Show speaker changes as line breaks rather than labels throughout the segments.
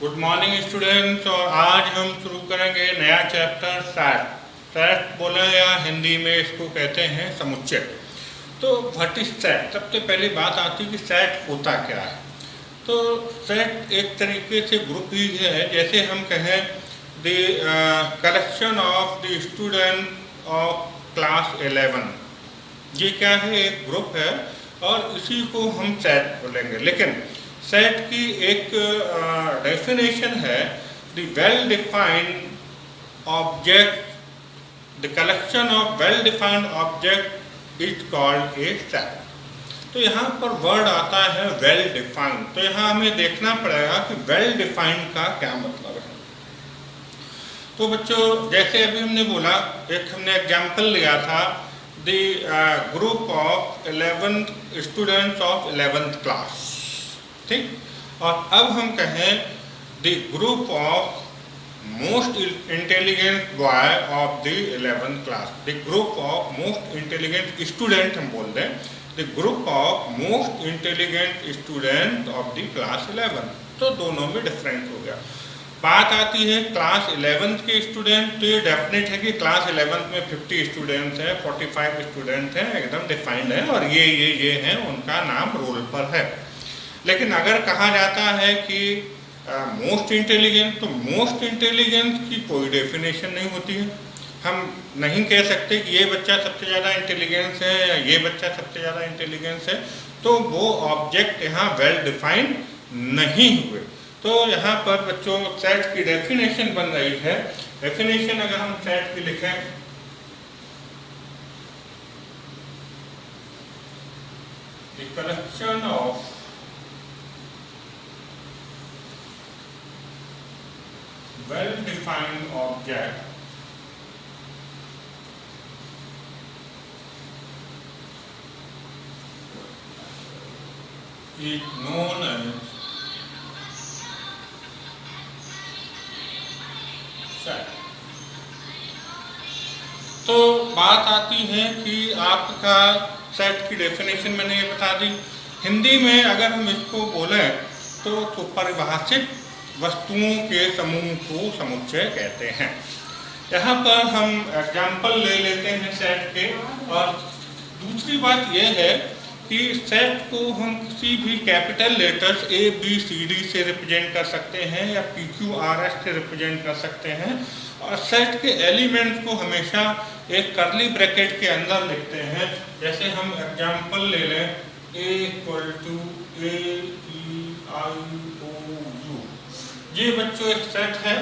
Good morning students. और आज हम शुरू करेंगे नया चैप्टर सेट। सेट बोले या हिंदी में इसको कहते हैं समुच्चय। तो व्हाट इज सेट? सबसे पहली बात आती है कि सेट होता क्या है। तो सेट एक तरीके से ग्रुप ही है, जैसे हम कहें the collection of the student of class 11। ये क्या है? एक ग्रुप है और इसी को हम सेट बोलेंगे। लेकिन सेट की एक डेफिनेशन है, the well defined object, the collection of well defined object is called a set. तो यहाँ पर वर्ड आता है वेल डिफाइंड। तो यहाँ हमें देखना पड़ेगा कि वेल डिफाइंड का क्या मतलब है। तो बच्चों, जैसे अभी हमने बोला, एक हमने एग्जाम्पल लिया था, the group of 11 students of 11th class. ठीक। और अब हम कहें the group of most intelligent boy of the 11th class. The group of most intelligent student हम बोल दें, the group of most intelligent student of the class 11। तो दोनों में डिफरेंस हो गया। बात आती है क्लास 11th के स्टूडेंट। तो ये डेफिनेट है कि क्लास 11th में 50 स्टूडेंट्स हैं, 45 स्टूडेंट्स हैं, एकदम डिफाइंड है और ये हैं, उनका नाम रोल पर है। लेकिन अगर कहा जाता है कि मोस्ट इंटेलिजेंट, तो मोस्ट इंटेलिजेंस की कोई डेफिनेशन नहीं होती है। हम नहीं कह सकते कि ये बच्चा सबसे ज़्यादा इंटेलिजेंस है या ये बच्चा सबसे ज़्यादा इंटेलिजेंस है। तो वो ऑब्जेक्ट यहाँ वेल डिफाइंड नहीं हुए। तो यहाँ पर बच्चों सेट की डेफिनेशन बन रही है। डेफिनेशन अगर हम सेट की लिखें, the collection of well-defined object is known as set। तो बात आती है कि आपका सेट की डेफिनेशन मैंने ये बता दी। हिंदी में अगर हम इसको बोलें तो परिभाषित वस्तुओं के समूह को समुच्चय कहते हैं। यहाँ पर हम एग्जाम्पल ले लेते हैं सेट के। और दूसरी बात यह है कि सेट को हम किसी भी कैपिटल लेटर्स ABCD से रिप्रेजेंट कर सकते हैं या PQRS से रिप्रेजेंट कर सकते हैं। और सेट के एलिमेंट्स को हमेशा एक कर्ली ब्रैकेट के अंदर लिखते हैं। जैसे हम एग्जाम्पल ले लें, A = A-E-I-O-U। ये बच्चों एक सेट है,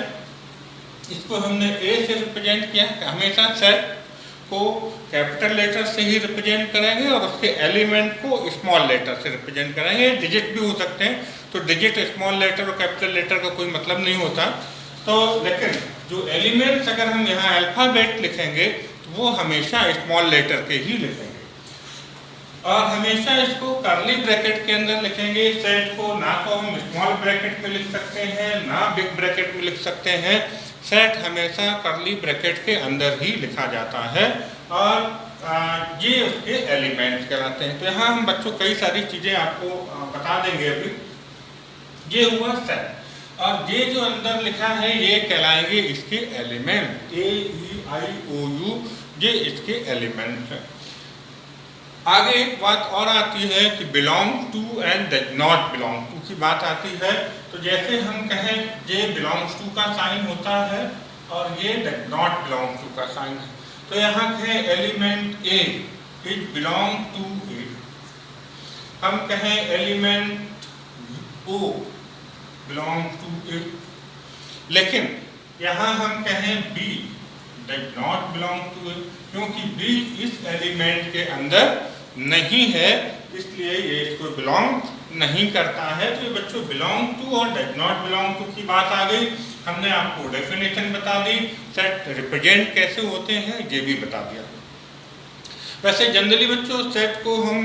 इसको हमने A से रिप्रेजेंट किया। हमेशा सेट को कैपिटल लेटर से ही रिप्रेजेंट करेंगे और उसके एलिमेंट को स्मॉल लेटर से रिप्रेजेंट करेंगे। डिजिट भी हो सकते हैं, तो डिजिट स्मॉल लेटर और कैपिटल लेटर का कोई मतलब नहीं होता। तो लेकिन जो एलिमेंट्स अगर हम यहाँ अल्फ़ाबेट लिखेंगे तो वो हमेशा स्मॉल लेटर के ही लिखेंगे और हमेशा इसको कर्ली ब्रैकेट के अंदर लिखेंगे। सेट को ना तो हम स्मॉल ब्रैकेट में लिख सकते हैं ना बिग ब्रैकेट में लिख सकते हैं। सेट हमेशा कर्ली ब्रैकेट के अंदर ही लिखा जाता है और ये उसके एलिमेंट्स कहलाते हैं। तो यहाँ हम बच्चों कई सारी चीज़ें आपको बता देंगे अभी। ये हुआ सेट और ये जो अंदर लिखा है ये कहलाएंगे इसके एलिमेंट। AEIOU ये इसके एलिमेंट हैं। आगे एक बात और आती है कि belong to and does not belong to की बात आती है। तो जैसे हम कहें ये बिलोंग्स टू का साइन होता है और ये डज नॉट बिलोंग टू का साइन है। तो यहाँ कहें element A is belong to A, हम कहें element O belong to A, लेकिन यहाँ हम कहें B does not belong to A, क्योंकि B इस एलिमेंट के अंदर नहीं है, इसलिए ये इसको बिलोंग नहीं करता है। तो ये बच्चों बिलोंग टू और डज नॉट बिलोंग टू की बात आ गई। हमने आपको डेफिनेशन बता दी, सेट रिप्रेजेंट कैसे होते हैं ये भी बता दिया। वैसे जनरली बच्चों सेट को हम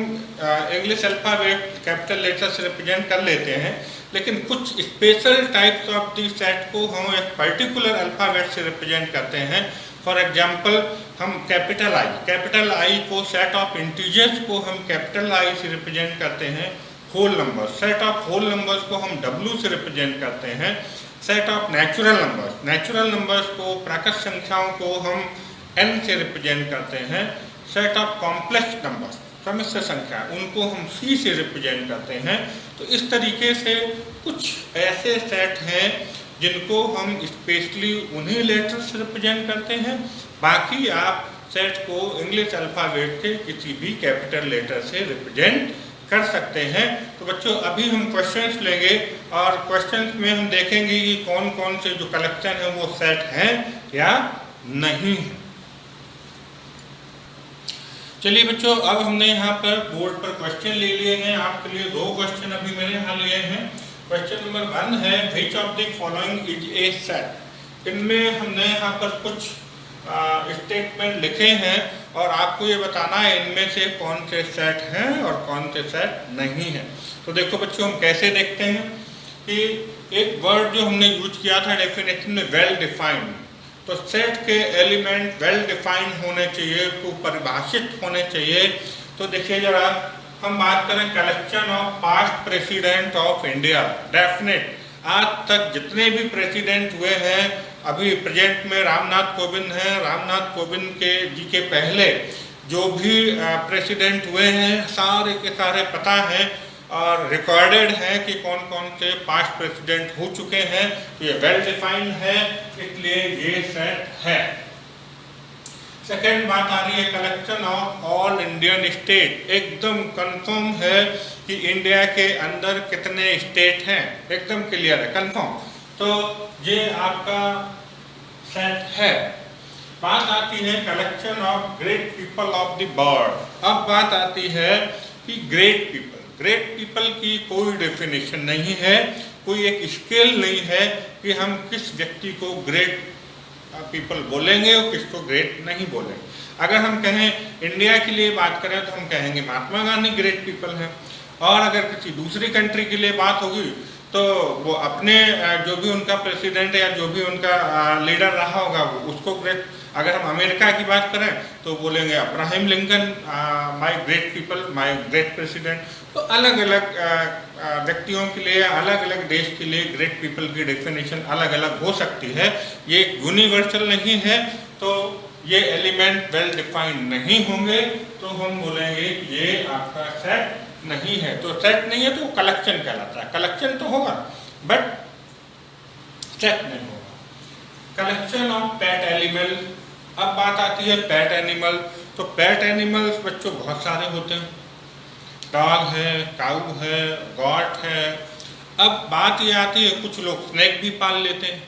इंग्लिश अल्फ़ाबेट कैपिटल लेटर से रिप्रेजेंट कर लेते हैं, लेकिन कुछ special types of the set को हम एक पर्टिकुलर अल्फ़ाबेट से रिप्रेजेंट करते हैं। फॉर एग्जाम्पल हम कैपिटल आई को सेट ऑफ इंटीजर्स को हम कैपिटल आई से रिप्रेजेंट करते हैं। Whole numbers, set of whole numbers को हम W से रिप्रेजेंट करते हैं। सेट ऑफ नेचुरल नंबर्स को, प्राकृत संख्याओं को हम N से रिप्रेजेंट करते हैं। सेट ऑफ कॉम्प्लेक्स नंबर्स, सम्मिश्र संख्या, उनको हम C से रिप्रेजेंट करते हैं। तो इस तरीके से कुछ ऐसे सेट हैं जिनको हम स्पेशली उन्हीं लेटर से रिप्रेजेंट करते हैं। बाकी आप सेट को इंग्लिश अल्फ़ाबेट के किसी भी कैपिटल लेटर से रिप्रेजेंट कर सकते हैं। तो बच्चों अभी हम क्वेश्चंस लेंगे और क्वेश्चंस में हम देखेंगे कि कौन कौन से जो कलेक्शन है वो सेट हैं या नहीं है। चलिए बच्चों, अब हमने यहाँ पर बोर्ड पर क्वेश्चन ले लिए हैं। आपके लिए 2 क्वेश्चन अभी मैंने यहाँ लिए हैं। क्वेश्चन नंबर 1 है विच of the following is a set. इनमें हमने यहाँ पर कुछ स्टेटमेंट लिखे हैं और आपको ये बताना है इनमें से कौन से सेट हैं और कौन से सेट नहीं हैं। तो देखो बच्चों, हम कैसे देखते हैं कि एक वर्ड जो हमने यूज किया था डेफिनेशन में, वेल डिफाइंड। तो सेट के एलिमेंट वेल डिफाइंड होने चाहिए, को परिभाषित होने चाहिए। तो देखिए जरा, हम बात करें collection of past president of India, definite आज तक जितने भी प्रेसिडेंट हुए हैं, अभी प्रेजेंट में रामनाथ कोविंद हैं, रामनाथ कोविंद के जी के पहले जो भी प्रेसिडेंट हुए हैं सारे के सारे पता हैं और रिकॉर्डेड है कि कौन कौन से पास्ट प्रेसिडेंट हो चुके हैं। तो ये वेल डिफाइंड है, इसलिए ये सेट है। सेकेंड बात आ रही है collection of all Indian state. एकदम कंफर्म है कि इंडिया के अंदर कितने स्टेट हैं, एकदम क्लियर है, कंफर्म। तो ये आपका सेट है। बात आती है collection of great people of the world. अब बात आती है कि ग्रेट पीपल की कोई डेफिनेशन नहीं है, कोई एक स्केल नहीं है कि हम किस व्यक्ति को ग्रेट पीपल बोलेंगे और किसको ग्रेट नहीं बोलेंगे। अगर हम कहें इंडिया के लिए बात करें तो हम कहेंगे महात्मा गांधी ग्रेट पीपल हैं, और अगर किसी दूसरी कंट्री के लिए बात होगी तो वो अपने जो भी उनका प्रेसिडेंट या जो भी उनका लीडर रहा होगा उसको ग्रेट। अगर हम अमेरिका की बात करें तो बोलेंगे Abraham Lincoln my great people, my great president. तो अलग अलग व्यक्तियों के लिए, अलग अलग देश के लिए ग्रेट पीपल की डेफिनेशन अलग अलग हो सकती है, ये यूनिवर्सल नहीं है। तो ये एलिमेंट वेल डिफाइंड नहीं होंगे तो हम बोलेंगे ये आपका सेट नहीं है। तो सेट नहीं है तो कलेक्शन कहलाता है। कलेक्शन तो होगा बट सेट नहीं होगा। Collection of pet animal. अब बात आती है पेट एनिमल। तो पेट एनिमल्स बच्चों बहुत सारे होते हैं, डॉग है, काऊ है, गॉट है। अब बात ये आती है कुछ लोग स्नेक भी पाल लेते हैं,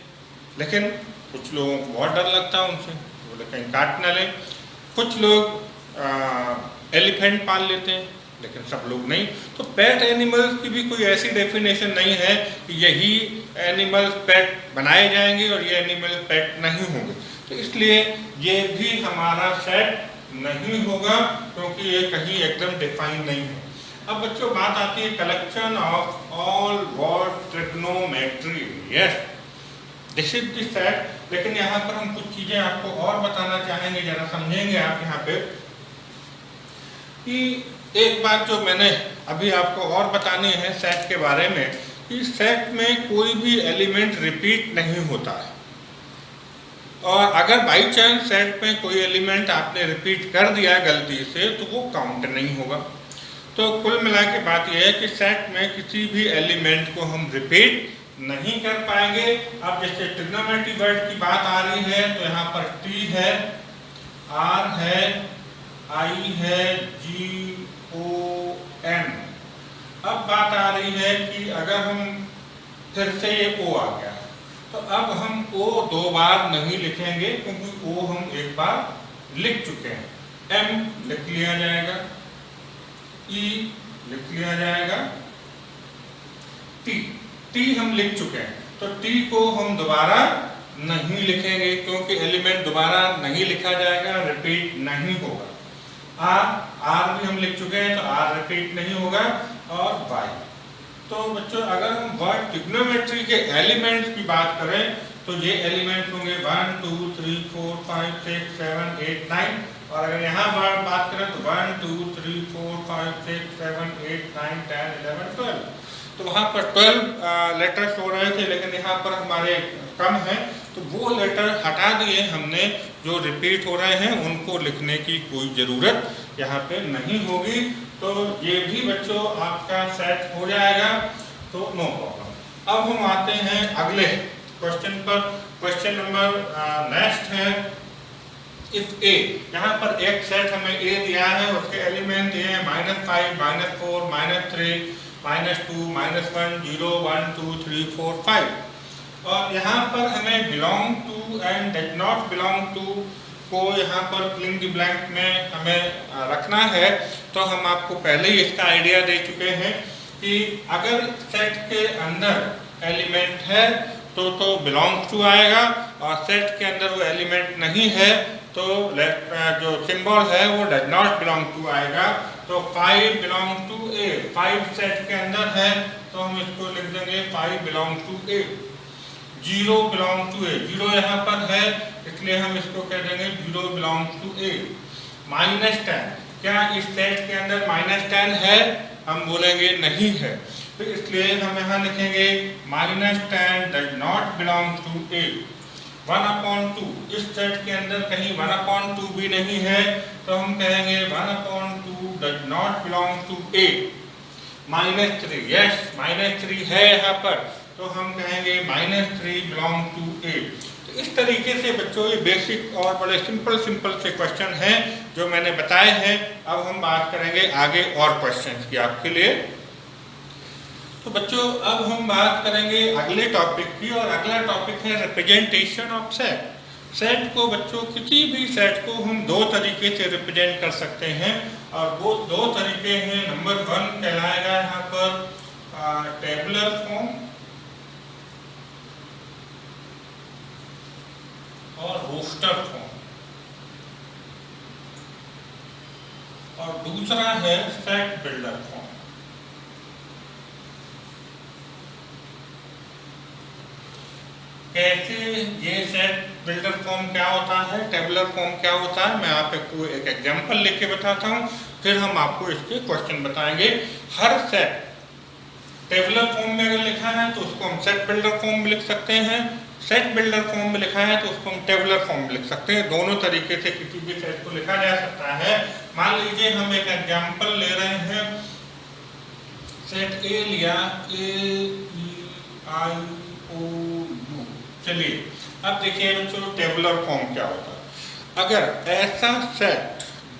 लेकिन कुछ लोगों को बहुत डर लगता है उनसे, बोले कहीं काट ना लें। कुछ लोग एलिफेंट पाल लेते हैं, लेकिन सब लोग नहीं। तो पेट एनिमल्स की भी कोई ऐसी डेफिनेशन नहीं है कि यही एनिमल्स पेट बनाए जाएंगे और ये एनिमल पेट नहीं होंगे। तो इसलिए ये भी हमारा सेट नहीं होगा क्योंकि ये कहीं एकदम डिफाइन नहीं है। अब बच्चों बात आती है collection of all word trigonometry. Yes, this is the set. लेकिन यहाँ पर हम कुछ चीजें आपको और बताना चाहेंगे, जरा समझेंगे आप यहाँ पे कि एक बात जो मैंने अभी आपको और बतानी है सेट के बारे में, कि सेट में कोई भी एलिमेंट रिपीट नहीं होता है, और अगर बाई चांस सेट में कोई एलिमेंट आपने रिपीट कर दिया गलती से तो वो काउंट नहीं होगा। तो कुल मिला के बात यह है कि सेट में किसी भी एलिमेंट को हम रिपीट नहीं कर पाएंगे। अब जैसे ट्रिग्नोमेट्री वर्ड की बात आ रही है तो यहाँ पर टी है, आर है, आई है, जी ओ एन। अब बात आ रही है कि अगर हम फिर से ये ओ आ गया तो अब हम ओ 2 बार नहीं लिखेंगे क्योंकि ओ हम एक बार लिख चुके हैं। एम लिख लिया जाएगा, ई लिख लिया जाएगा, टी हम लिख चुके हैं। तो टी को हम दोबारा नहीं लिखेंगे क्योंकि एलिमेंट दोबारा नहीं लिखा जाएगा, रिपीट नहीं होगा। आर भी हम लिख चुके हैं तो आर रिपीट नहीं होगा, और वाई। तो बच्चों अगर हम वर्ड ट्रिग्नोमेट्री के एलिमेंट्स की बात करें तो ये एलिमेंट होंगे 1 2 3 4 5 6 7 8 9, और अगर यहाँ बात करें तो 1 2 3 4 5 6 7 8 9 10 11 12, तो वहाँ पर 12 लेटर्स हो रहे थे, लेकिन यहाँ पर हमारे कम हैं, तो वो लेटर हटा दिए हमने। जो रिपीट हो रहे हैं उनको लिखने की कोई ज़रूरत यहाँ पे नहीं होगी। तो ये भी बच्चों आपका सेट हो जाएगा, तो नो प्रॉब्लम। अब हम आते हैं अगले क्वेश्चन पर। क्वेश्चन नंबर नेक्स्ट है इफ ए। यहाँ पर एक सेट हमें ए दिया है, उसके एलिमेंट दिए हैं -5 -4 -3 -2 -1 0 1 2 3 4 5, और यहाँ पर हमें belong to and does not belong to को यहाँ पर फिलिंग द ब्लैंक में हमें रखना है। तो हम आपको पहले ही इसका आइडिया दे चुके हैं कि अगर सेट के अंदर एलिमेंट है तो बिलोंग टू आएगा, और सेट के अंदर वो एलिमेंट नहीं है तो जो सिंबल है वो डज नॉट बिलोंग टू आएगा। तो 5 बिलोंग टू ए, 5 सेट के अंदर है तो हम इसको लिख देंगे 5 belong to A. 0 belong to A, 0 यहाँ पर है इसलिए हम इसको कह देंगे 0 बिलोंग टू ए। -10, क्या इस सेट के अंदर -10 है? हम बोलेंगे नहीं है, तो इसलिए हम यहाँ लिखेंगे -10 डज नॉट बिलोंग टू ए। 1/2, इस सेट के अंदर कहीं 1/2 भी नहीं है तो हम कहेंगे 1/2 does not belong to A. -3, yes -3 है यहाँ पर, तो हम कहेंगे -3 बिलोंग टू ए। तो इस तरीके से बच्चों ये बेसिक और बड़े सिंपल से क्वेश्चन हैं जो मैंने बताए हैं। अब हम बात करेंगे आगे और क्वेश्चंस की आपके लिए। तो बच्चों अब हम बात करेंगे अगले टॉपिक की, और अगला टॉपिक है रिप्रेजेंटेशन ऑफ सेट। सेट को बच्चों किसी भी सेट को हम 2 तरीके से रिप्रेजेंट कर सकते हैं, और वो 2 तरीके हैं। नंबर 1 कहलाएगा यहाँ पर टेबुलर फॉर्म, और रोस्टर फॉर्म, और दूसरा है सेट बिल्डर फॉर्म। कैसे ये सेट बिल्डर फॉर्म क्या होता है, टेबुलर फॉर्म क्या होता है, मैं आपको एक एग्जांपल लेके बताता हूँ, फिर हम आपको इसके क्वेश्चन बताएंगे। हर सेट टेबुलर फॉर्म में अगर लिखा है तो उसको हम सेट बिल्डर फॉर्म में लिख सकते हैं, सेट बिल्डर फॉर्म में लिखा है तो उसको हम टेबुलर फॉर्म में लिख सकते हैं। दोनों तरीके से किसी भी सेट को लिखा जा सकता है। मान लीजिए हम एक एग्जांपल ले रहे हैं, सेट ए लिया, A-E-I-O-U। चलिए अब देखिए बच्चों टेबुलर फॉर्म क्या होता है। अगर ऐसा सेट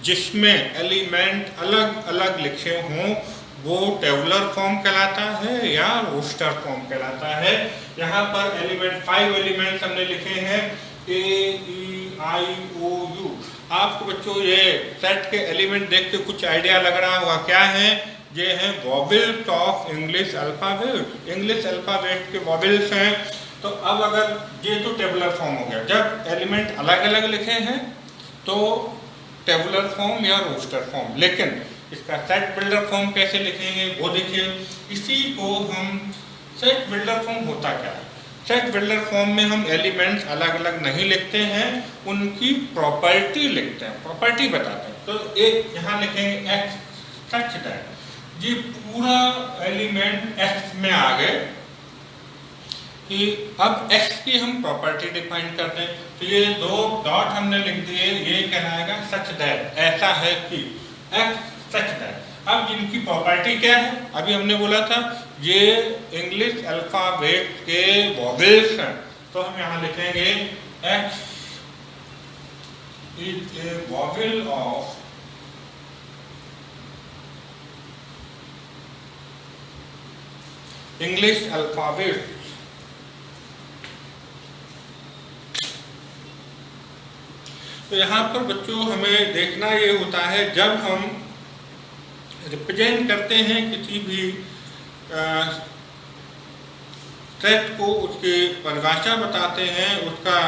जिसमें एलिमेंट अलग अलग लिखे हों वो टेबुलर फॉर्म कहलाता है या रोस्टर फॉर्म कहलाता है। यहाँ पर एलिमेंट 5 एलिमेंट्स हमने लिखे हैं A-E-I-O-U। आपको बच्चों ये सेट के एलिमेंट देख के कुछ आइडिया लग रहा होगा, क्या है? ये हैं vowels of English alphabet. English alphabet के वॉवेल्स हैं। तो अब अगर ये तो टेबुलर फॉर्म हो गया, जब एलिमेंट अलग अलग लिखे हैं तो टेबुलर फॉर्म या रोस्टर फॉर्म। लेकिन इसका सेट बिल्डर फॉर्म कैसे लिखेंगे वो देखिए। इसी को हम सेट बिल्डर फॉर्म होता क्या है? सेट बिल्डर फॉर्म में हम एलिमेंट्स अलग अलग नहीं लिखते हैं, उनकी प्रॉपर्टी लिखते हैं, प्रॉपर्टी बताते हैं। तो एक यहाँ लिखेंगे एक्स सच दैट, ये पूरा एलिमेंट एक्स में आ गए कि अब x की हम प्रॉपर्टी डिफाइन करते हैं। तो ये 2 डॉट हमने लिख दिए, ये कहलाएगा सच दैट, ऐसा है कि x सच दैट। अब इनकी प्रॉपर्टी क्या है? अभी हमने बोला था ये इंग्लिश अल्फाबेट के वॉवेल्स हैं, तो हम यहाँ लिखेंगे x is A vowel of English alphabet. तो यहाँ पर बच्चों हमें देखना ये होता है, जब हम रिप्रेजेंट करते हैं किसी भी सेट को, उसकी परिभाषा बताते हैं, उसका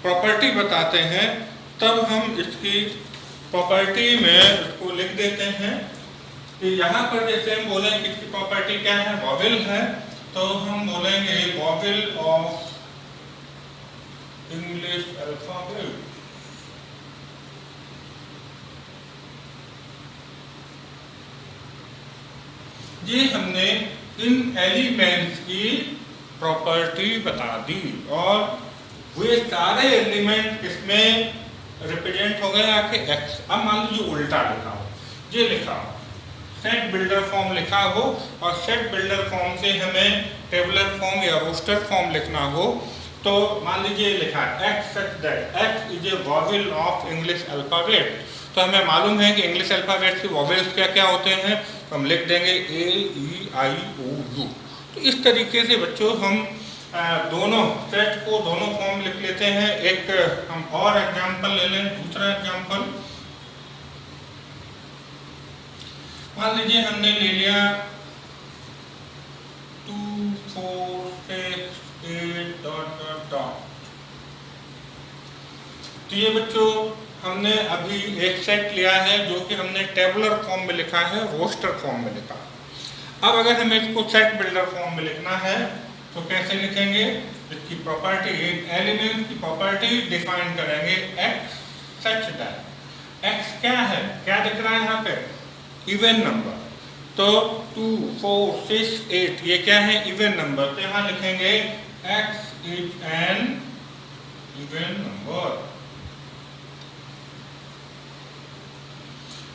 प्रॉपर्टी बताते हैं, तब हम इसकी प्रॉपर्टी में उसको लिख देते हैं कि यहाँ पर जैसे हम बोलेंगे इसकी प्रॉपर्टी क्या है, वॉवेल है, तो हम बोलेंगे वॉवेल ऑफ इंग्लिश अल्फाबेट। ये हमने इन एलिमेंट्स की प्रॉपर्टी बता दी और वे सारे एलिमेंट इसमें रिप्रेजेंट हो गए आके एक्स। अब मान लीजिए उल्टा लिखा हो, ये लिखा हो सेट बिल्डर फॉर्म लिखा हो और सेट बिल्डर फॉर्म से हमें टेबुलर फॉर्म या रोस्टर फॉर्म लिखना हो, तो मान लीजिए लिखा है x such that x is a vowel of English alphabet. तो हमें मालूम है कि इंग्लिश अल्फाबेट के वॉवेल्स क्या क्या होते हैं, तो हम लिख देंगे ए ई आई ओ यू। तो इस तरीके से बच्चों हम दोनों सेट को दोनों फॉर्म लिख लेते हैं। एक हम और एग्जांपल ले लें, दूसरा एग्जांपल मान लीजिए हमने ले लिया 2 4 6 8 डॉट डॉट डॉट। तो ये बच्चों हमने अभी एक सेट लिया है जो कि हमने टेबुलर फॉर्म में लिखा है, रोस्टर फॉर्म में लिखा। अब अगर हमें इसको सेट बिल्डर फॉर्म में लिखना है तो कैसे लिखेंगे, इसकी प्रॉपर्टी एलिमेंट की प्रॉपर्टी डिफाइन करेंगे एक्स सच दैट। एक्स क्या है, क्या दिख रहा है यहाँ पे, इवन नंबर। तो 2 4 6 8 ये क्या है, इवन नंबर। तो यहाँ लिखेंगे x is N even number.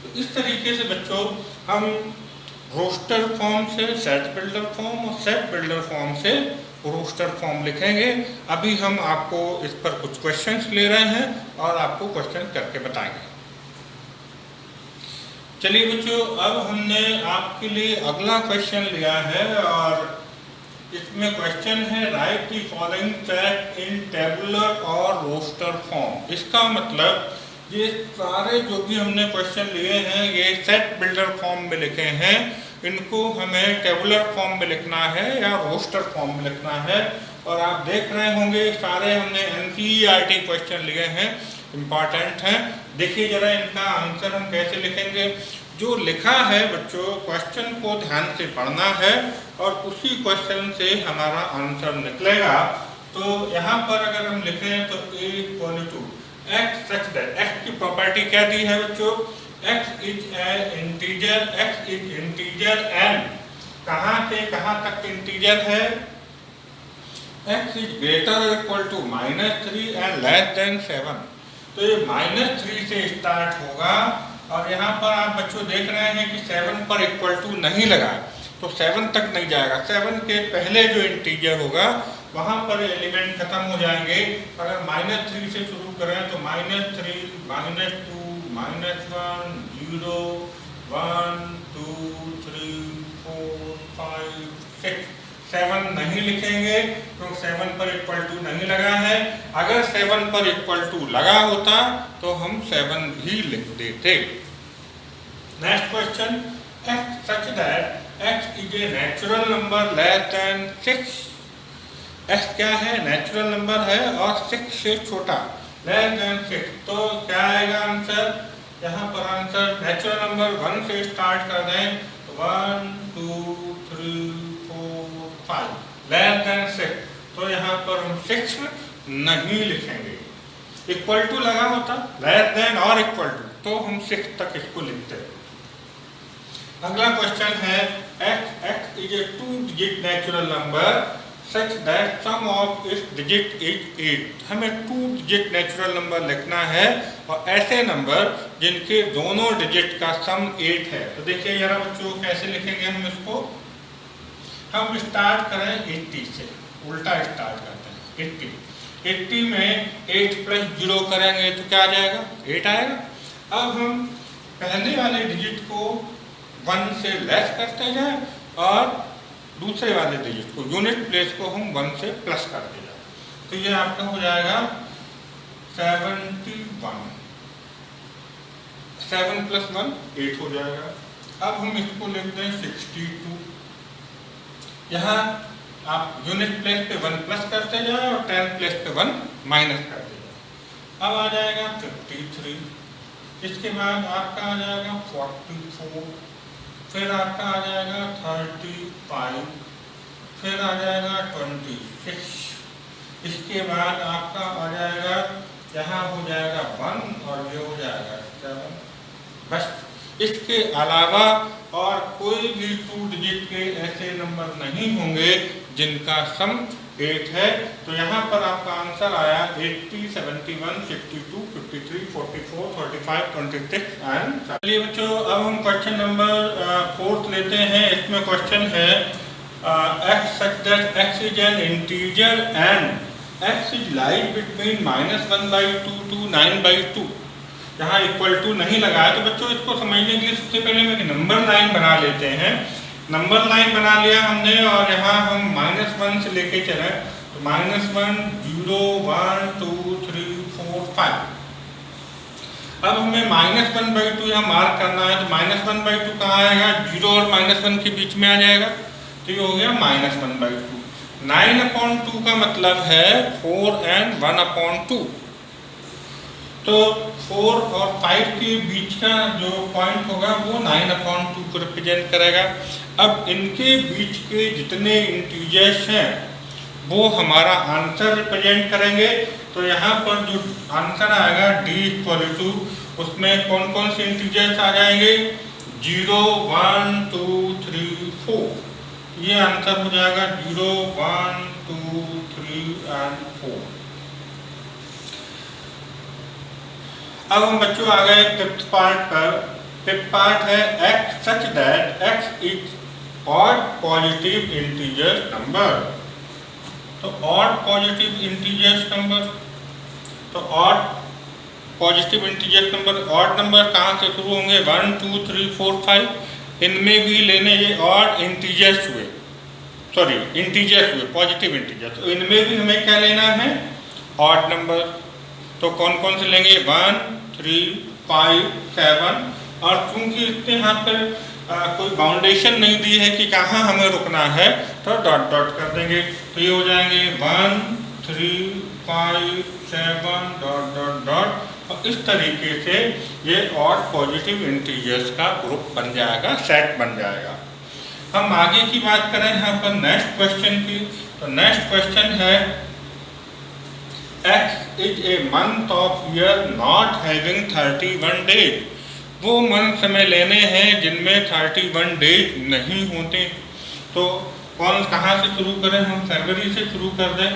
तो इस तरीके से बच्चों हम रोस्टर फॉर्म से सेट बिल्डर फॉर्म और सेट बिल्डर फॉर्म से रोस्टर फॉर्म लिखेंगे। अभी हम आपको इस पर कुछ क्वेश्चंस ले रहे हैं और आपको क्वेश्चन करके बताएंगे। चलिए बच्चों, अब हमने आपके लिए अगला क्वेश्चन लिया है और इसमें क्वेश्चन है right the following set in tabular और रोस्टर फॉर्म। इसका मतलब ये सारे जो भी हमने क्वेश्चन लिए हैं ये सेट बिल्डर फॉर्म में लिखे हैं, इनको हमें टेबुलर फॉर्म में लिखना है या रोस्टर फॉर्म में लिखना है। और आप देख रहे होंगे सारे हमने एनसीईआरटी क्वेश्चन लिए हैं, इम्पॉर्टेंट हैं। देखिए जरा इनका आंसर हम कैसे लिखेंगे। जो लिखा है बच्चों क्वेश्चन को ध्यान से पढ़ना है और उसी क्वेश्चन से हमारा आंसर निकलेगा। तो यहाँ पर अगर हम लिखें तो a equal to X such that, X की प्रॉपर्टी क्या दी है बच्चों, X is an integer, X is integer an कहाँ से कहाँ तक इंटीजर है, एक्स इज ग्रेटर और equal to -3 and less than 7। तो ये -3 से स्टार्ट होगा और यहाँ पर आप बच्चों देख रहे हैं कि 7 पर इक्वल टू नहीं लगा तो 7 तक नहीं जाएगा। 7 के पहले जो इंटीजर होगा वहाँ पर एलिमेंट खत्म हो जाएंगे। अगर -3 से शुरू करें तो -3 -2 -1 0 1 2 3 4 5 6 7 नहीं लिखेंगे तो 7 पर इक्वल टू नहीं लगा है। अगर 7 पर इक्वल टू लगा होता तो हम 7 भी लिख देते। Next question, x such that x is a natural number less than 6। X क्या है, नेचुरल नंबर है और 6 से छोटा, लेस देन 6। तो क्या आएगा आंसर, यहाँ पर आंसर नेचुरल नंबर 1 से स्टार्ट कर दें तो 1 2 3 4 5 लेस देन 6। तो यहाँ पर हम 6 नहीं लिखेंगे। इक्वल टू लगा होता लेस देन और इक्वल टू तो हम 6 तक इसको लिखते। अगला क्वेश्चन है x is a 2 digit natural number such that sum of its digit is 8। हमें 2 डिजिट नेचुरल नंबर लिखना है और ऐसे नंबर जिनके दोनों डिजिट का सम 8 है। तो देखिए जरा बच्चों कैसे लिखेंगे हम इसको। हम स्टार्ट करें 80 से, उल्टा स्टार्ट करते हैं 80 में 8 प्लस 0 करेंगे तो क्या आ जाएगा, 8 आएगा। अब हम पहले वाले डिजिट को 1 से लेस करते जाएं और दूसरे वाले डिजिट को यूनिट प्लेस को हम 1 से प्लस करते जाएं। तो ये आपका हो जाएगा 71। 7 + 1 8 हो जाएगा। अब हम इसको लिख दें 62। यहाँ आप यूनिट प्लेस पे 1 प्लस करते जाएं और 10 प्लेस पे 1 माइनस करते जाएं। अब आ जाएगा 53। इसके बाद आपका आ जाएगा 44, फिर आपका आ जाएगा 35, फिर आ जाएगा 26। इसके बाद आपका आ जाएगा यहाँ हो जाएगा 1 और ये हो जाएगा 7। बस इसके अलावा और कोई भी 2 डिजिट के ऐसे नंबर नहीं होंगे जिनका सम 8 है। तो यहाँ पर आपका आंसर आया 80, 71, 62, 53, 44, 35, 26 एंड। चलिए बच्चों, अब हम क्वेश्चन नंबर 4 लेते हैं। इसमें क्वेश्चन है x such that x is an integer and x is lies between -1/2 to 9/2। यहाँ इक्वल टू नहीं लगाया, तो बच्चों इसको समझने के लिए सबसे पहले हम एक नंबर लाइन बना लेते हैं। नंबर लाइन बना लिया हमने और यहाँ हम -1 से लेके चले, तो -1, 0, 1, 2, 3, 4, 5। अब हमें -1/2 यहाँ मार्क करना है, तो -1/2 कहाँ आएगा? 0 और -1 के बीच में आ जाएगा, तो ये हो गया -1/2। 9/2 का मतलब है 4 and 1/2। तो 4 और 5 के बीच का जो पॉइंट होगा वो 9/2 को रिप्रेजेंट करेगा। अब इनके बीच के जितने इंटीजर्स हैं वो हमारा आंसर रिप्रेजेंट करेंगे। तो यहाँ पर जो आंसर आएगा D उसमें कौन कौन से इंटीजर्स आ जाएंगे? 0, 1, 2, 3, 4। ये आंसर हो जाएगा 0, 1, 2, 3 एंड 4। अब हम बच्चों आ गए 5th पार्ट पर। 5th पार्ट है x such that x is odd positive integers number। तो odd positive integers number, तो odd positive integers number, odd number कहाँ से शुरू होंगे? 1, 2, 3, 4, 5। इनमें भी लेने ये odd integers हुए, सॉरी इंटीजर्स हुए, पॉजिटिव इंटीजर। तो इनमें भी हमें क्या लेना है? odd number. तो कौन कौन से लेंगे? 1, 3, 5, 7। और चूंकि इसने यहाँ पर कोई बाउंडेशन नहीं दी है कि कहाँ हमें रुकना है, तो डॉट डॉट कर देंगे। तो ये हो जाएंगे 1, 3, 5, 7 डॉट डॉट डॉट। और इस तरीके से ये ऑड पॉजिटिव इंटीजर्स का ग्रुप बन जाएगा, सेट बन जाएगा। हम आगे की बात करें यहाँ पर नेक्स्ट क्वेश्चन की, तो नेक्स्ट क्वेश्चन है X is a month of year not having 31 days। वो मंथ हमें लेने हैं जिनमें 31 डेज नहीं होते। तो कौन कहाँ से शुरू करें? हम फरवरी से शुरू कर दें।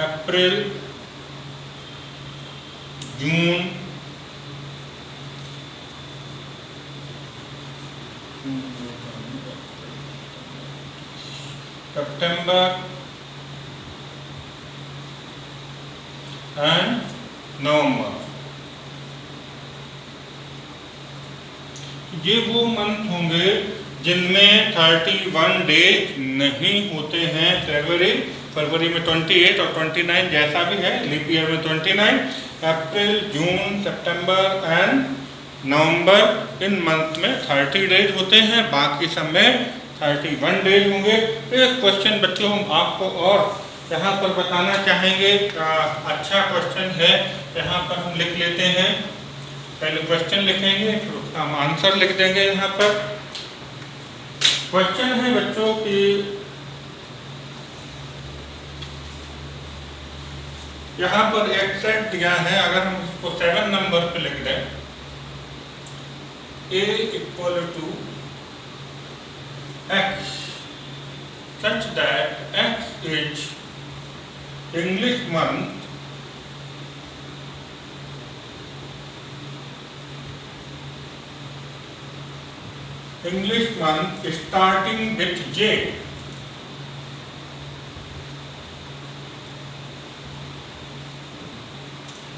अप्रैल, जून, सितंबर एंड नवंबर। ये वो मंथ होंगे जिनमें 31 डेज नहीं होते हैं। फरवरी में 28 और 29 जैसा भी है, लीप ईयर में 29। अप्रैल, जून, सितंबर एंड नवंबर, इन मंथ में 30 डेज होते हैं, बाकी सब में 31 डेज होंगे। एक क्वेश्चन बच्चों हम आपको और यहाँ पर बताना चाहेंगे, अच्छा क्वेश्चन है, यहाँ पर हम लिख लेते हैं। पहले क्वेश्चन लिखेंगे फिर उसका हम आंसर लिख देंगे। यहाँ पर क्वेश्चन है बच्चों की, यहाँ पर एक सेट दिया है, अगर हम इसको 7 नंबर पे लिख दें, A equal to x such that x is English month starting with J।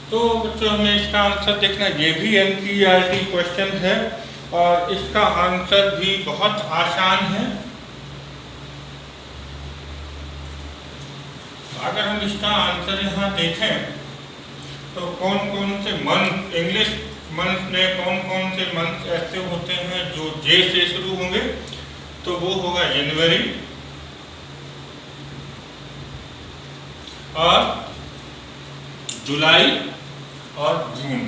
तो बच्चों हमें इसका आंसर देखना, ये भी NCERT क्वेश्चन है और इसका आंसर भी बहुत आसान है। अगर हम इसका आंसर यहाँ देखें तो कौन कौन से मंथ, इंग्लिश मंथ में कौन कौन से मंथ ऐसे होते हैं जो जे से शुरू होंगे, तो वो होगा जनवरी और जुलाई और जून।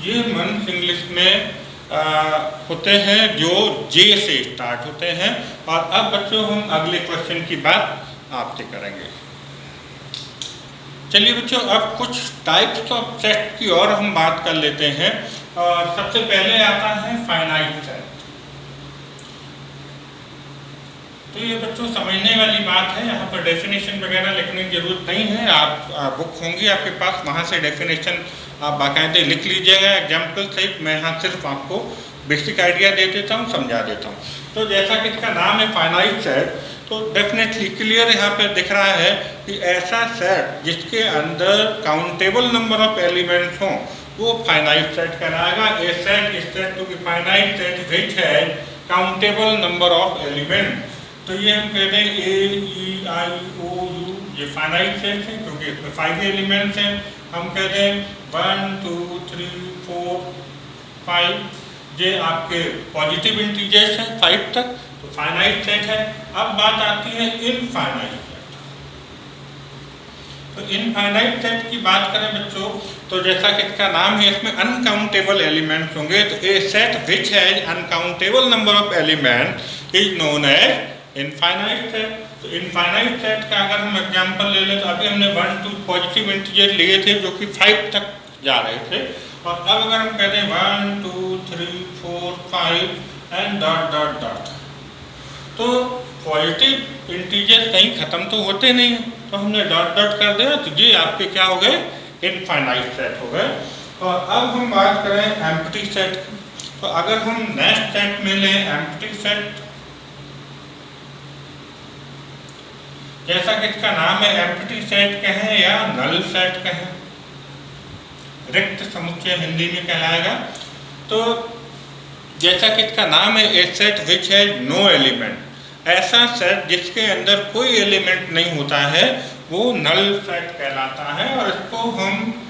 ये मंथ इंग्लिश में होते हैं जो जे से स्टार्ट होते हैं। और अब बच्चों हम अगले क्वेश्चन की बात आपसे करेंगे। चलिए बच्चों, अब कुछ टाइप्स ऑफ सेट की और हम बात कर लेते हैं। और सबसे पहले आता है फाइनाइट सेट। तो ये बच्चों समझने वाली बात है, यहाँ पर डेफिनेशन वगैरह लिखने की जरूरत नहीं है। आप बुक होंगी आपके पास, वहाँ से डेफिनेशन आप बाकायदे लिख लीजिएगा एग्जाम्पल सहित। मैं यहाँ सिर्फ आपको बेसिक आइडिया दे देता हूँ, समझा देता हूँ। तो जैसा कि इसका नाम है फाइनाइट सेट, तो डेफिनेटली क्लियर यहाँ पे दिख रहा है कि ऐसा सेट जिसके अंदर काउंटेबल नंबर ऑफ एलिमेंट्स हों वो फाइनाइट सेट कहलाएगा। A set is said to be finite set which has countable number of element. तो ये हम कहते हैं A E I O U, ये फाइनाइट सेट है क्योंकि इसमें 5 एलिमेंट्स हैं। हम कहते हैं 1 2 3 4 5, ये आपके पॉजिटिव इंटीजर्स हैं 5 तक, तो फाइनाइट सेट है। अब बात आती है इनफाइनाइट सेट। तो इनफाइनाइट सेट की बात करें बच्चों, तो जैसा कि इसका नाम है, इसमें अनकाउंटेबल एलिमेंट्स होंगे। तो a set which has uncountable number of element is known as infinite set. तो इनफाइनाइट सेट का अगर हम एग्जांपल ले लें, तो अभी हमने 1 2 पॉजिटिव इंटीजर लिए थे जो कि 5 तक जा रहे थे। और अब अगर हम कहते हैं 1 2 3 4 5 एंड डॉट डॉट डॉट, तो पॉजिटिव इंटीजर कहीं खत्म तो होते नहीं है, तो हमने डॉट डॉट कर दिया, तो ये आपके क्या हो गए, इनफाइनाइट सेट हो गए। और अब हम बात करें एम्प्टी सेट की। तो अगर हम नेक्स्ट सेट में लें एम्प्टी सेट, जैसा कि इसका नाम है एम्प्टी सेट कहें या नल सेट कहें, रिक्त समुच्चय हिंदी में कहलाएगा। तो जैसा कि इसका नाम है a set which has no element, ऐसा सेट जिसके अंदर कोई एलिमेंट नहीं होता है वो नल सेट कहलाता है। और इसको हम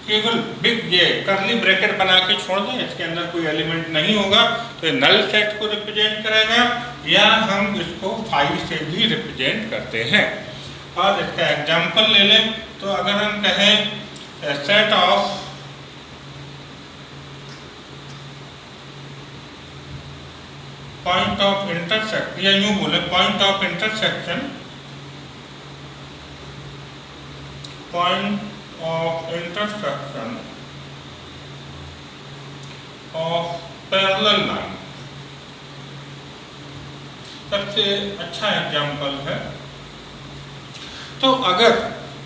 केवल बिग ये करली ब्रैकेट बना के छोड़ दें, इसके अंदर कोई एलिमेंट नहीं होगा, तो ये नल सेट को रिप्रेजेंट करेगा, या हम इसको 5 से भी रिप्रेजेंट करते हैं। और इसका एग्जांपल ले लें, तो अगर हम कहें set of point of intersection, या यूं बोले point of intersection, point of intersection of parallel line सबसे अच्छा एग्जाम्पल है। तो अगर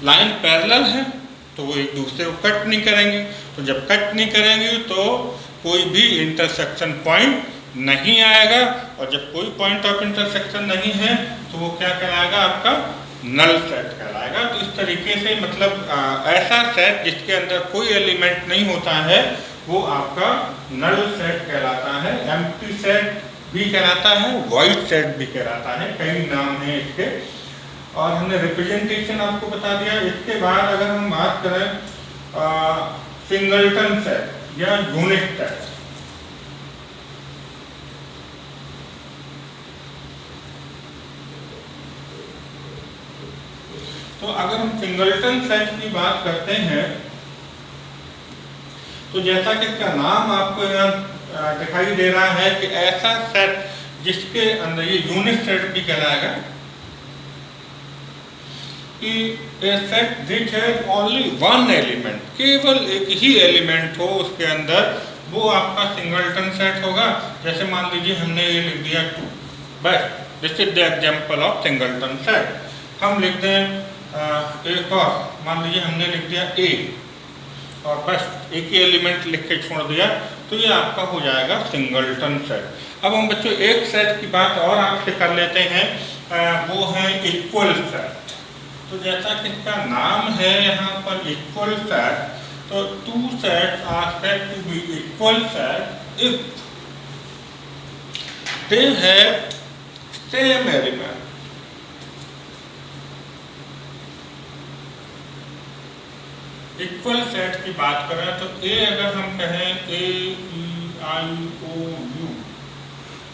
लाइन पैरेलल है तो वो एक दूसरे को कट नहीं करेंगे, तो जब कट नहीं करेंगे तो कोई भी इंटरसेक्शन पॉइंट नहीं आएगा, और जब कोई पॉइंट ऑफ इंटरसेक्शन नहीं है तो वो क्या कहलाएगा, आपका नल सेट कहलाएगा। तो इस तरीके से मतलब ऐसा सेट जिसके अंदर कोई एलिमेंट नहीं होता है वो आपका नल सेट कहलाता है। एम्प्टी सेट भी कहलाता है, वॉइड सेट भी कहलाता है, कई नाम हैं इसके। और हमने रिप्रेजेंटेशन आपको बता दिया। इसके बाद अगर हम बात करें सिंगलटन सेट या यूनिट सेट, तो अगर हम सिंगलटन सेट की बात करते हैं, तो जैसा कि इसका नाम आपको यहाँ दिखाई दे रहा है कि ऐसा सेट जिसके अंदर, ये यूनिट सेट भी कहलाएगा, कि a set which has only one element, केवल एक ही एलिमेंट हो उसके अंदर, वो आपका सिंगलटन सेट होगा। जैसे मान लीजिए हमने ये लिख दिया 2, बस this is the example of singleton set. हम लिख दें एक और, मान लीजिए हमने लिख दिया A, और बस एक ही एलिमेंट लिख के छोड़ दिया, तो ये आपका हो जाएगा सिंगलटन सेट। अब हम बच्चों एक सेट की बात और आपसे कर लेते हैं, वो है इक्वल सेट। तो जैसा कि इसका नाम है यहाँ पर इक्वल सेट, तो 2 sets are said to be equal set if they have same element. Equal set की बात करें तो ए अगर हम कहें ए ई आई ओ यू,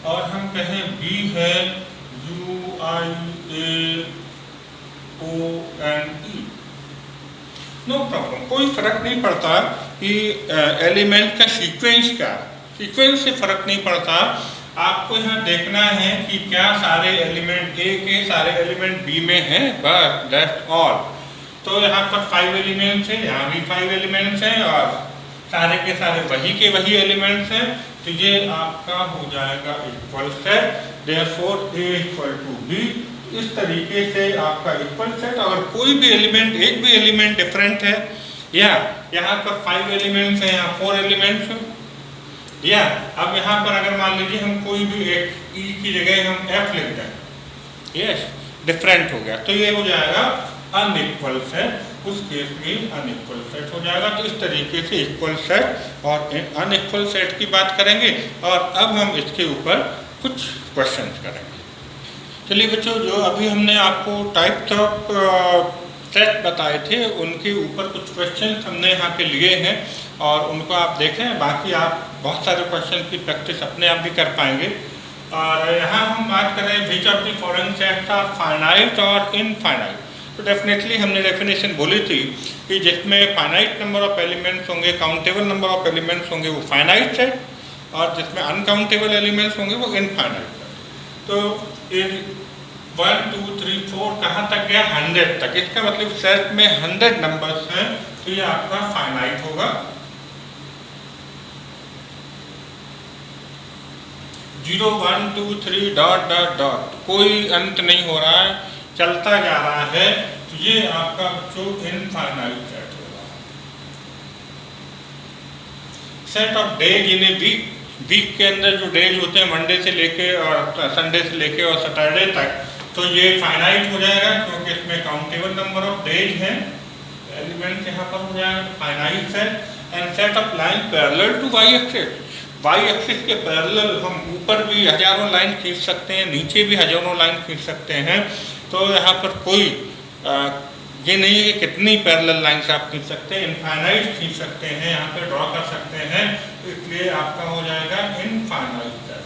और हम कहें बी है U I A O N E, no problem, कोई फर्क नहीं पड़ता कि एलिमेंट का सीक्वेंस क्या। सीक्वेंस से फर्क नहीं पड़ता, आपको यहाँ देखना है कि क्या सारे एलिमेंट ए के सारे एलिमेंट बी में हैं, बस दैट्स ऑल। तो यहाँ पर 5 एलिमेंट्स हैं, यहाँ भी 5 एलिमेंट्स हैं और सारे के सारे वही के वही एलिमेंट्स हैं, तो ये आपका हो जाएगा equal set. Therefore A equal to B, इस तरीके से आपका इक्वल सेट। अगर कोई भी एलिमेंट, एक भी एलिमेंट डिफरेंट है, या यहाँ पर 5 एलिमेंट्स हैं, यहाँ 4 एलिमेंट्स हैं, या अब यहाँ पर अगर मान लीजिए हम कोई भी एक ई की जगह हम एफ लिख दें, यस डिफरेंट हो गया, तो ये हो जाएगा अनइक्वल सेट, उस केस में अनइक्वल सेट हो जाएगा। तो इस तरीके से इक्वल सेट और अनइक्वल सेट की बात करेंगे और अब हम इसके ऊपर कुछ क्वेश्चंस करेंगे। चलिए बच्चों, जो अभी हमने आपको टाइप्स ऑफ सेट बताए थे उनके ऊपर कुछ क्वेश्चन हमने यहाँ पे लिए हैं और उनको आप देखें, बाकी आप बहुत सारे क्वेश्चन की प्रैक्टिस अपने आप भी कर पाएंगे। और यहाँ हम बात करें which of the following sets are finite और इनफाइनाइट, तो डेफिनेटली हमने डेफिनेशन बोली थी कि जिसमें फाइनाइट नंबर ऑफ एलिमेंट्स होंगे, काउंटेबल नंबर ऑफ एलिमेंट्स होंगे, वो फाइनाइट सेट, और जिसमें अनकाउंटेबल एलिमेंट्स होंगे वो इनफाइनाइट सेट। तो 1 2 3 4 कहाँ तक गया? 100 तक। इसका मतलब सेट में 100 नंबर्स हैं, तो ये आपका फाइनाइट होगा। 0 1 2 3 डॉट डॉट डॉट, कोई अंत नहीं हो रहा है, चलता जा रहा है, तो ये आपका जो इनफाइनाइट सेट होगा। Set of days in a week, week के अंदर जो डेज होते हैं मंडे से लेके और संडे से लेके और सैटरडे तक, तो ये फाइनाइट हो जाएगा क्योंकि इसमें काउंटेबल नंबर ऑफ डेज हैं, एलिमेंट यहाँ पर हो जाएगा finite set. And set of line parallel to Y axis, Y axis के पैरेलल हम ऊपर भी हजारों लाइन खींच सकते हैं, नीचे भी हजारों लाइन खींच सकते हैं, तो यहाँ पर कोई ये नहीं है कि कितनी पैरेलल लाइंस आप खींच सकते हैं, इनफाइनाइट खींच सकते हैं, यहाँ पे ड्रॉ कर सकते हैं, इसलिए आपका हो जाएगा इनफाइनाइट सेट।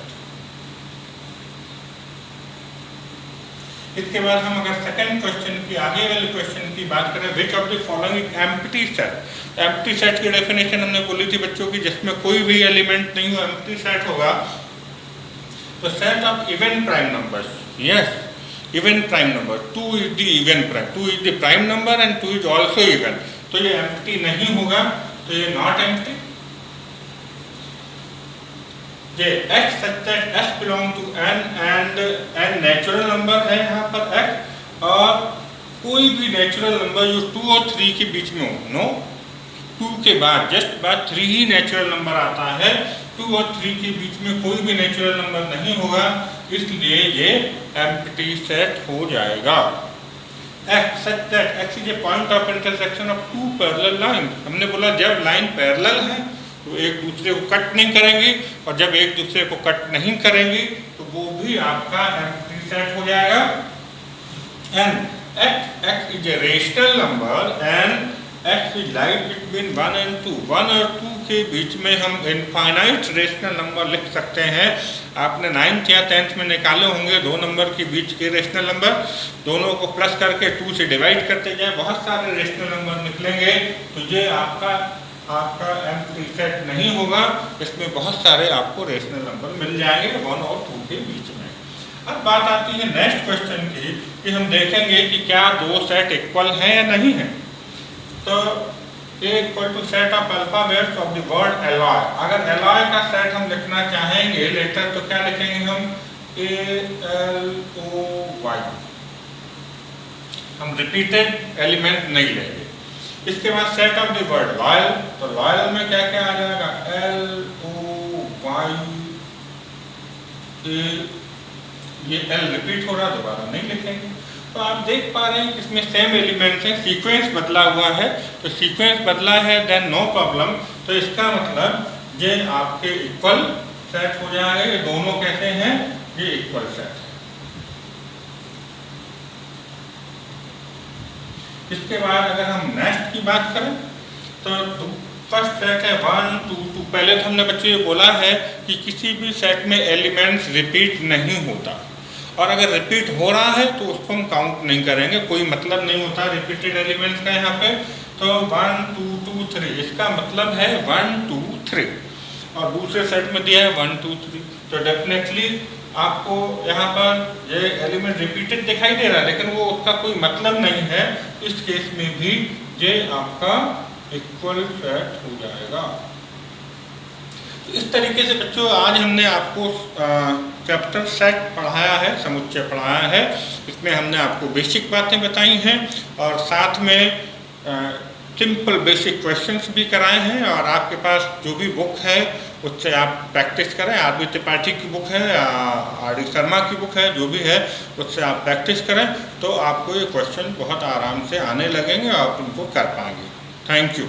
इसके बाद हम अगर सेकंड क्वेश्चन की, आगे वाले क्वेश्चन की बात करें, which of the following empty set. Empty set की डेफिनेशन हमने बोली थी बच्चों की, जिसमें कोई भी एलिमेंट नहीं हो, एम्प्टी सेट होगा। तो set of even prime numbers, yes even prime number, 2 is the even prime, 2 is the prime number and 2 is also even, तो ये एम्प्टी नहीं होगा, तो ये नॉट एम्प्टी। ये x such that s belong to n and n natural number है यहाँ पर x, और कोई भी नेचुरल नंबर जो 2 और 3 के बीच में हो, नो 2 के बाद जस्ट बाद 3 ही नेचुरल नंबर आता है, 2 और 3 के बीच में कोई भी नेचुरल नंबर नहीं होगा, इसलिए ये एम्प्टी सेट हो जाएगा। x such that x is A point of intersection of 2 parallel line, हमने बोला जब लाइन पैरेलल है तो एक दूसरे को कट नहीं करेंगी, और जब एक दूसरे को कट नहीं करेंगी तो वो भी आपका एम्प्टी सेट हो जाएगा। And x is a rational number and x is like between 1 and 2, 1 और 2 के बीच में हम इनफाइनाइट रेशनल नंबर लिख सकते हैं। आपने 9th या 10th में निकाले होंगे, दो नंबर के बीच के रेशनल नंबर, दोनों को प्लस करके 2 से डिवाइड करते जाए, बहुत सारे रेशनल नंबर निकलेंगे, तो ये आपका एम्प्टी सेट नहीं होगा, इसमें बहुत सारे आपको रेशनल नंबर मिल जाएंगे 1 और 2 के बीच में। अब बात आती है नेक्स्ट क्वेश्चन की, कि हम देखेंगे कि क्या दो सेट इक्वल हैं या नहीं है। तो A equal to set of alphabets of the word alloy, अगर एलॉय का सेट हम लिखना चाहेंगे लेटर, तो क्या लिखेंगे हम? ALOY, हम रिपीटेड एलिमेंट नहीं लेंगे। इसके बाद set of the word loyal, तो लॉयल में क्या क्या आ जाएगा? LOY, ये L रिपीट हो रहा, दोबारा नहीं लिखेंगे। तो आप देख पा रहे हैं कि इसमें सेम एलिमेंट्स हैं, सीक्वेंस बदला हुआ है, तो सीक्वेंस बदला है देन नो प्रॉब्लम, तो इसका मतलब ये आपके इक्वल सेट हो जाएगा। ये दोनों कैसे हैं? ये इक्वल सेट है। इसके बाद अगर हम नेक्स्ट की बात करें तो फर्स्ट सेट है 1 2 2। पहले तो हमने बच्चों ये बोला है कि किसी भी सेट में एलिमेंट्स रिपीट नहीं होता, और अगर रिपीट हो रहा है तो उसको हम काउंट नहीं करेंगे, कोई मतलब नहीं होता रिपीटेड एलिमेंट्स का यहाँ पे। तो 1 2 2 3, इसका मतलब है 1 2 3। और दूसरे सेट में दिया है 1 2 3। तो डेफिनेटली आपको यहाँ पर ये एलिमेंट रिपीटेड दिखाई दे रहा है, लेकिन वो उसका कोई मतलब नहीं है। इस केस में भी ये आपका इक्वल सेट हो जाएगा। तो इस तरीके से बच्चों आज हमने आपको चैप्टर सेट पढ़ाया है, समुच्चय पढ़ाया है। इसमें हमने आपको बेसिक बातें बताई हैं और साथ में सिंपल बेसिक क्वेश्चंस भी कराए हैं। और आपके पास जो भी बुक है उससे आप प्रैक्टिस करें। आर.बी. त्रिपाठी की बुक है, आर.डी. शर्मा की बुक है, जो भी है उससे आप प्रैक्टिस करें तो आपको ये क्वेश्चन बहुत आराम से आने लगेंगे और आप उनको कर पाएंगे। Thank you.